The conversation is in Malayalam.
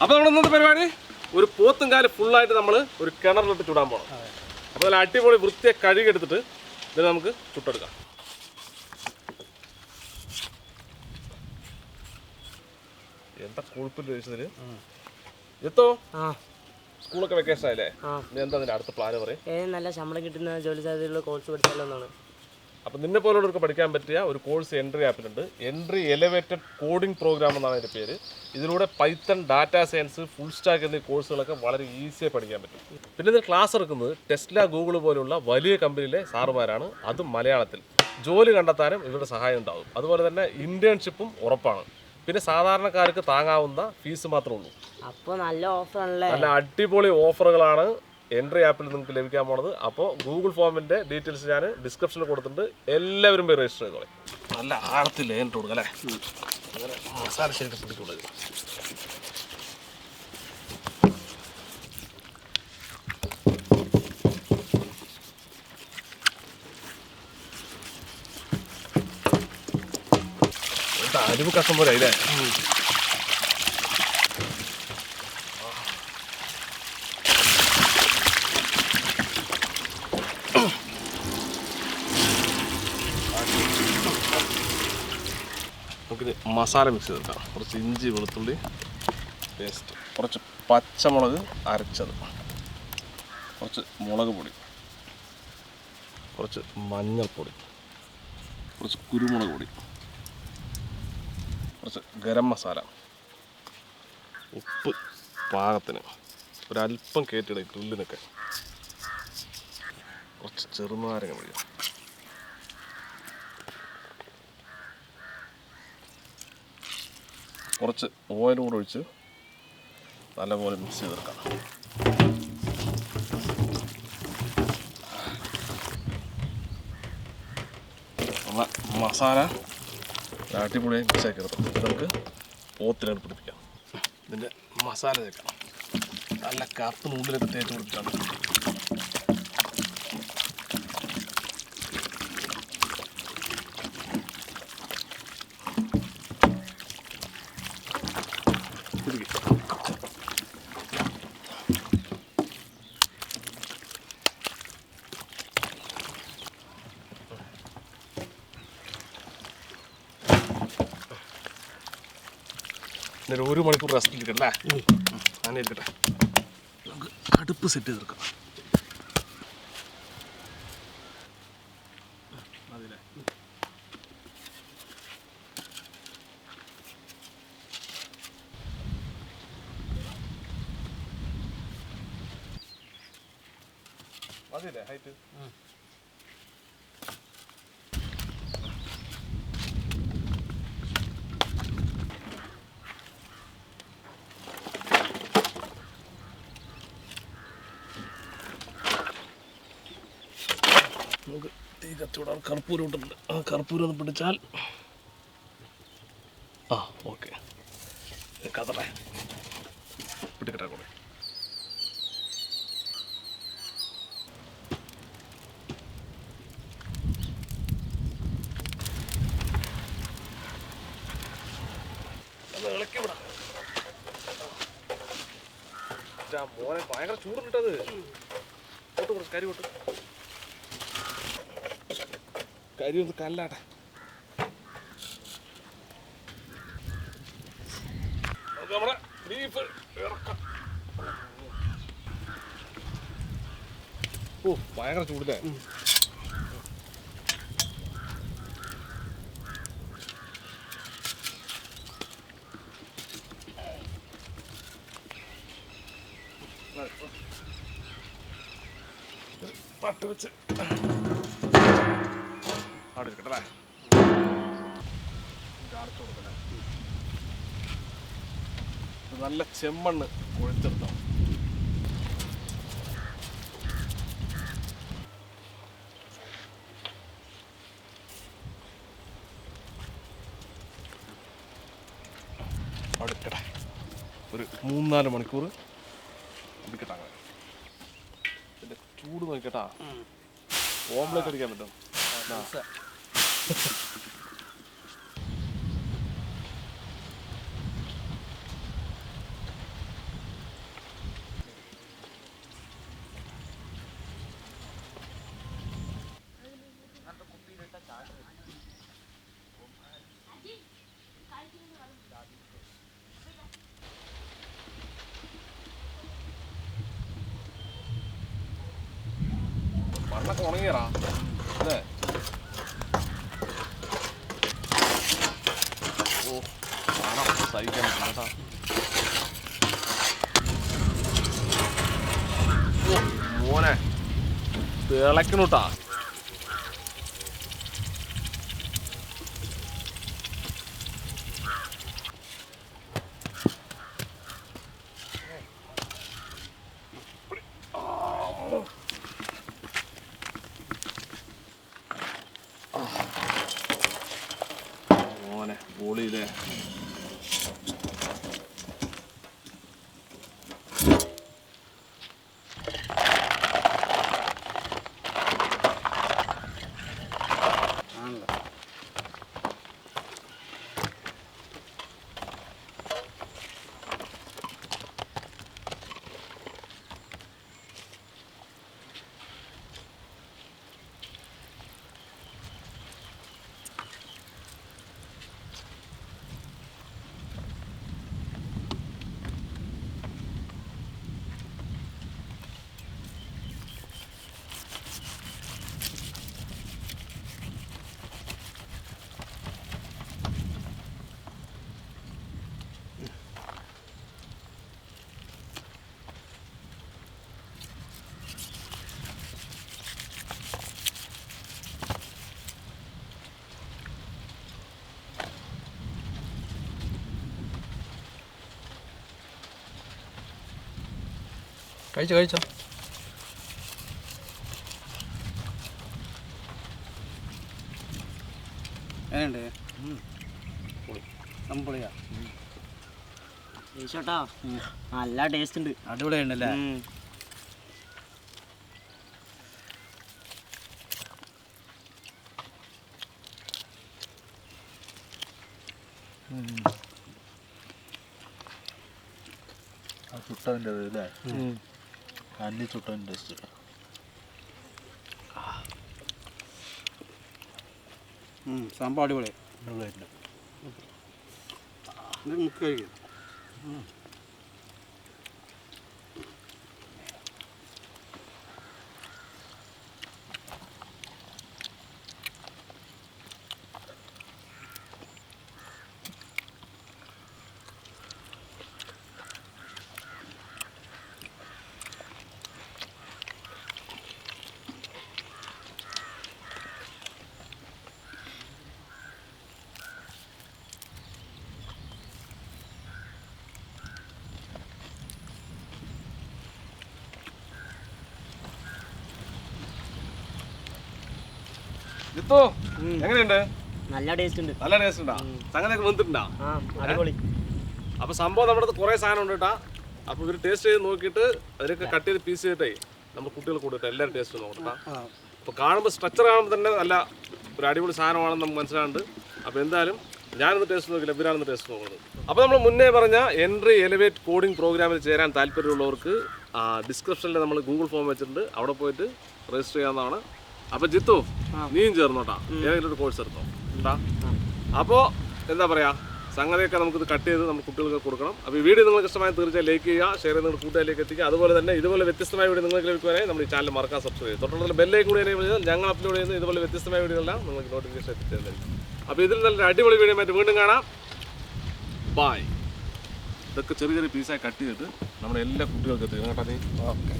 അപ്പോൾ നമ്മൾ ഇന്നത്തെ പരിപാടി ഒരു പോത്തുംകാല് ഫുള്ളായിട്ട് നമ്മൾ ഒരു കിണറിലിട്ട് ചുടാൻ പോകണം. അപ്പോൾ നല്ല അടിപൊളി വൃത്തിയെ കഴുകിയെടുത്തിട്ട് ഇതിൽ നമുക്ക് ചുട്ടെടുക്കാം. എന്താ കൊഴുപ്പിൽ ചോദിച്ചതിൽ എത്തോ സ്കൂളൊക്കെ വെക്കേഷൻ ആയില്ലേ? എന്താ അതിൻ്റെ അടുത്ത പ്ലാന് പറയും? നല്ല ശമ്പളം കിട്ടുന്ന ജോലി സാധ്യതയുള്ള കോഴ്സ് പഠിച്ചാലോ എന്നാണ്. അപ്പം നിന്നെ പോലുള്ളവർക്ക് പഠിക്കാൻ പറ്റിയ ഒരു കോഴ്സ് എൻട്രി ആപ്പിലുണ്ട്. എൻട്രി എലവേറ്റഡ് കോഡിംഗ് പ്രോഗ്രാം എന്നാണ് അതിൻ്റെ പേര്. ഇതിലൂടെ Python, data science, full stack എന്നീ കോഴ്സുകളൊക്കെ വളരെ ഈസിയായി പഠിക്കാൻ പറ്റും. പിന്നെ ഇതിൽ ക്ലാസ് എടുക്കുന്നത് ടെസ്ല, ഗൂഗിൾ പോലുള്ള വലിയ കമ്പനിയിലെ സാറുമാരാണ്. അതും മലയാളത്തിൽ. ജോലി കണ്ടെത്താനും ഇവരുടെ സഹായം ഉണ്ടാകും. അതുപോലെ തന്നെ ഇന്റേൺഷിപ്പും ഉറപ്പാണ്. പിന്നെ സാധാരണക്കാർക്ക് താങ്ങാവുന്ന ഫീസ് മാത്രമേ ഉള്ളൂ. അപ്പോൾ നല്ല ഓഫറാണല്ലേ? നല്ല അടിപൊളി ഓഫറുകളാണ് എൻട്രി ആപ്പിൽ നിങ്ങൾക്ക് ലഭിക്കാൻ പോണത്. അപ്പോൾ ഗൂഗിൾ ഫോമിൻ്റെ ഡീറ്റെയിൽസ് ഞാൻ ഡിസ്ക്രിപ്ഷനിൽ കൊടുത്തിട്ടുണ്ട്. എല്ലാവരും പോയി രജിസ്റ്റർ ചെയ്തോളെ. നല്ല ആഴത്തിൽ എൻട്രി കൊടുക്കുക അല്ലേ? അങ്ങനെ മസാല ശരിക്കും പിടിച്ചുള്ളത്. അരിവ് കഷ്ടം പോലെ അല്ലേ? നമുക്കിത് മസാല മിക്സ് ചെയ്തെടുക്കാം. കുറച്ച് ഇഞ്ചി, വെളുത്തുള്ളി പേസ്റ്റ്, കുറച്ച് പച്ചമുളക് അരച്ചത്, കുറച്ച് മുളക് പൊടി, കുറച്ച് മഞ്ഞൾപ്പൊടി, കുറച്ച് കുരുമുളക് പൊടി, കുറച്ച് ഗരം മസാല, ഉപ്പ് പാകത്തിന്, ഒരല്പം കയറ്റിയിടും ഗ്രില്ലിനൊക്കെ, കുറച്ച് ചെറുനാരങ്ങ പിഴിയുക, കുറച്ച് ഓയിൽ കൂടെ ഒഴിച്ച് നല്ലപോലെ മിക്സ് ചെയ്തെടുക്കാം. നമ്മളെ മസാല അടിപൊളിയായി മിക്സാക്കി എടുക്കാം. ഇത് നമുക്ക് പോത്തിനായിട്ട് പിടിപ്പിക്കാം. ഇതിൻ്റെ മസാല തേക്കണം. നല്ല കറുപ്പ് നൂലിലൊക്കെ തേച്ച് കൊടുത്തിട്ടാണ്. എന്നാലും 1 മണിക്കൂർ റെസ്റ്റ് എടുക്കട്ടെ. അങ്ങനെ ഇരിക്കട്ടെ. നമുക്ക് അടുപ്പ് സെറ്റ് ചെയ്തെടുക്കാം. മതില്ലേ? മതില്ലേ ഹൈറ്റ്? നമുക്ക് തീ കത്തിവിടാൻ കർപ്പൂരം ഇട്ടിട്ടുണ്ട്. ആ കർപ്പൂരം ഒന്ന് പിടിച്ചാൽ ഓക്കെ കത്തട്ടെ. പിടിക്കട്ടെ കൂടെ. ഇളക്കി വിടാം. മോനെ ഭയങ്കര ചൂടുണ്ടത്. കൊട്ട് കുറച്ച് കരി കൊട്ട്. കരി ഒന്ന് കല്ലാട്ടെ. നമ്മുടെ ബീഫ് ഇറക്കാം. ഭയങ്കര ചൂടില്ലേ? പട്ട് വെച്ച് അവിടെ ഇരിക്കട്ടല്ലേ? അടച്ചു കൊടുക്കല്ലേ? നല്ല ചെമ്മണ്ണ് കുഴച്ചെടുത്തോ. അവിടെ ഇരിക്കട്ടെ. ഒരു 3-4 മണിക്കൂർ ഇരിക്കട്ടെ. അങ്ങനെ ഇതിൻ്റെ ചൂട് നോക്കട്ടാ. ഓംലെറ്റ് അടിക്കാൻ പറ്റും. മണ്ണൊക്കെ ഉണങ്ങിയറാ അല്ലേ? ഓ സഹിക്കാൻ പറ്റില്ല കേട്ടാ. മോനെ തിളക്കണൂട്ടാ. മോനെ പൊളിയില്ലേ? കഴിച്ചോ കഴിച്ചോ. എങ്ങനെയുണ്ട്? സംപൊളിയാ. ചേട്ടാ നല്ല ടേസ്റ്റ് ഉണ്ട്. അടിപൊളിയുണ്ടല്ലേ? ആ ചുട്ടതിൻ്റെ അല്ലേ? അന്നി ചുട്ടതിൻ്റെ ടേസ്റ്റ്. സംഭവം അടിപൊളി. അടിപൊളിയായിട്ടുണ്ട്. മുക്കി കഴിക്കും. ജിത്തു എങ്ങനെയുണ്ട്? നല്ല ടേസ്റ്റ് ഉണ്ട്. നല്ല ടേസ്റ്റ് ഉണ്ടാ? സംഗതിയൊക്കെ വന്നിട്ടുണ്ടാ? ആ അടിപൊളി. അപ്പൊ സംഭവം നമ്മുടെ അടുത്ത് കുറെ സാധനം ഉണ്ട് കേട്ടാ. അപ്പൊ ഇവര് ടേസ്റ്റ് ചെയ്ത് നോക്കിയിട്ട് അതിനൊക്കെ കട്ട് ചെയ്ത് പീസ് ചെയ്തിട്ടേ നമ്മൾ കുട്ടികൾ കൊടുത്തിട്ട് എല്ലാവരും ടേസ്റ്റ് നോക്കട്ടാ. അപ്പൊ കാണുമ്പോൾ സ്ട്രക്ചർ കാണുമ്പോൾ തന്നെ നല്ല ഒരു അടിപൊളി സാധനമാണെന്ന് നമുക്ക് മനസ്സിലാകുന്നുണ്ട്. അപ്പൊ എന്തായാലും ഞാനൊന്ന് ടേസ്റ്റ് നോക്കില്ല, ഇവരാണെന്ന് ടേസ്റ്റ് നോക്കുന്നത്. അപ്പോൾ നമ്മൾ മുന്നേ പറഞ്ഞ എൻട്രി എലിവേറ്റ് കോഡിംഗ് പ്രോഗ്രാമിൽ ചേരാൻ താല്പര്യമുള്ളവർക്ക് ഡിസ്ക്രിപ്ഷനിൽ നമ്മൾ ഗൂഗിൾ ഫോം വെച്ചിട്ടുണ്ട്, അവിടെ പോയിട്ട് രജിസ്റ്റർ ചെയ്യാവുന്നതാണ്. അപ്പോൾ ജിത്തു നീയും ചേർന്നോട്ടാ, ഏതെങ്കിലും ഒരു കോഴ്സ് എടുത്തോ കേട്ടാ. അപ്പോൾ എന്താ പറയുക, സംഗതിയൊക്കെ നമുക്കിത് കട്ട് ചെയ്ത് നമ്മൾ കുട്ടികൾക്ക് കൊടുക്കണം. അപ്പോൾ ഈ വീഡിയോ നിങ്ങൾക്ക് ഇഷ്ടമായി തീർച്ചയായും ലൈക്ക് ചെയ്യുക, ഷെയർ ചെയ്ത് നിങ്ങളുടെ കൂട്ടുകാരിലേക്ക് എത്തിക്കുക. അതുപോലെ തന്നെ ഇതുപോലെ വ്യത്യസ്തമായ വീഡിയോ നിങ്ങൾക്ക് ലഭിക്കുവാനായി നമ്മുടെ ഈ ചാനൽ മറക്കാൻ സബ്സ്ക്രൈബ് ചെയ്യും. തൊട്ടുള്ള ബെല്ലേക്ക് കൂടി ചെയ്താൽ ഞങ്ങൾ അപ്ലോഡ് ചെയ്യുന്ന ഇതുപോലെ വ്യത്യസ്തമായ വീഡിയോകളെല്ലാം നിങ്ങൾക്ക് നോട്ടിഫിക്കേഷൻ എത്തിച്ചേരുന്നതായിരിക്കും. അപ്പോൾ ഇതിൽ നല്ലൊരു അടിപൊളി വീഡിയോ ആയിട്ട് വീണ്ടും കാണാം. ബായ്. ഇതൊക്കെ ചെറിയ ചെറിയ പീസായി കട്ട് ചെയ്തിട്ട് നമ്മുടെ എല്ലാ കുട്ടികൾക്കും എത്തിക്കും കേട്ടോ. നീ ഓക്കെ.